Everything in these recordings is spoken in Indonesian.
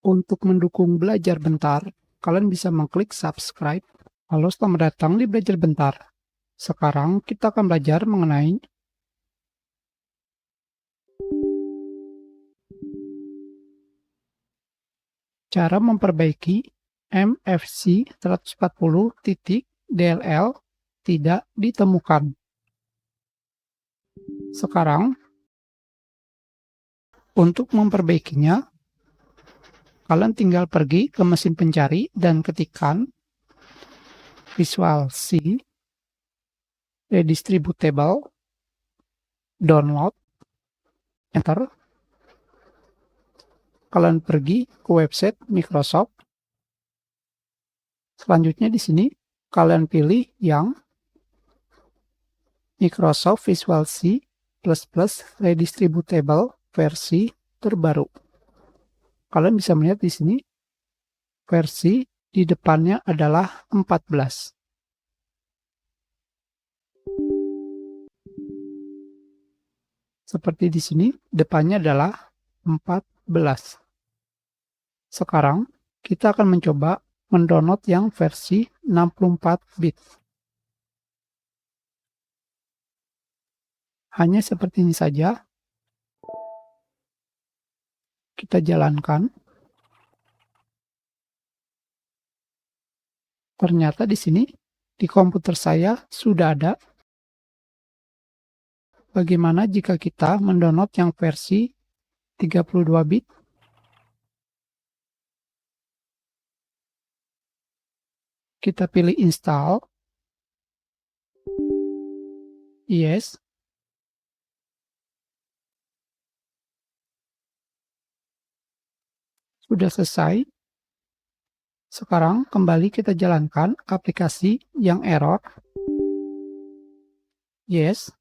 Untuk mendukung Belajar Bentar, kalian bisa mengklik subscribe. Halo, selamat datang di Belajar Bentar. Sekarang kita akan belajar mengenai cara memperbaiki MFC 140.DLL tidak ditemukan. Sekarang, untuk memperbaikinya, kalian tinggal pergi ke mesin pencari dan ketikkan Visual C Redistributable Download, enter. Kalian pergi ke website Microsoft. Selanjutnya di sini kalian pilih yang Microsoft Visual C++ Redistributable versi terbaru. Kalian bisa melihat di sini versi di depannya adalah 14. Seperti di sini depannya adalah 14. Sekarang kita akan mencoba mendownload yang versi 64 bit. Hanya seperti ini saja. Kita jalankan. Ternyata di sini di komputer saya sudah ada. Bagaimana jika kita mendownload yang versi 32 bit? Kita pilih install. Yes. Sudah selesai. Sekarang kembali kita jalankan aplikasi yang error. Yes.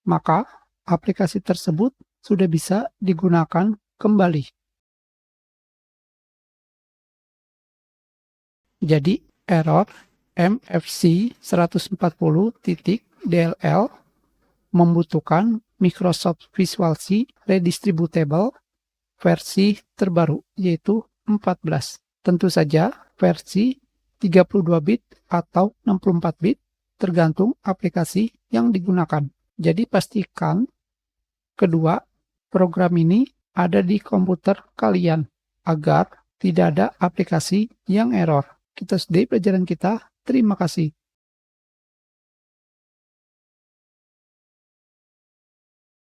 Maka aplikasi tersebut sudah bisa digunakan kembali. Jadi error MFC 140.DLL membutuhkan Microsoft Visual C Redistributable versi terbaru, yaitu 14. Tentu saja versi 32 bit atau 64 bit tergantung aplikasi yang digunakan. Jadi pastikan kedua program ini ada di komputer kalian agar tidak ada aplikasi yang error. Kita sudahi pelajaran kita. Terima kasih.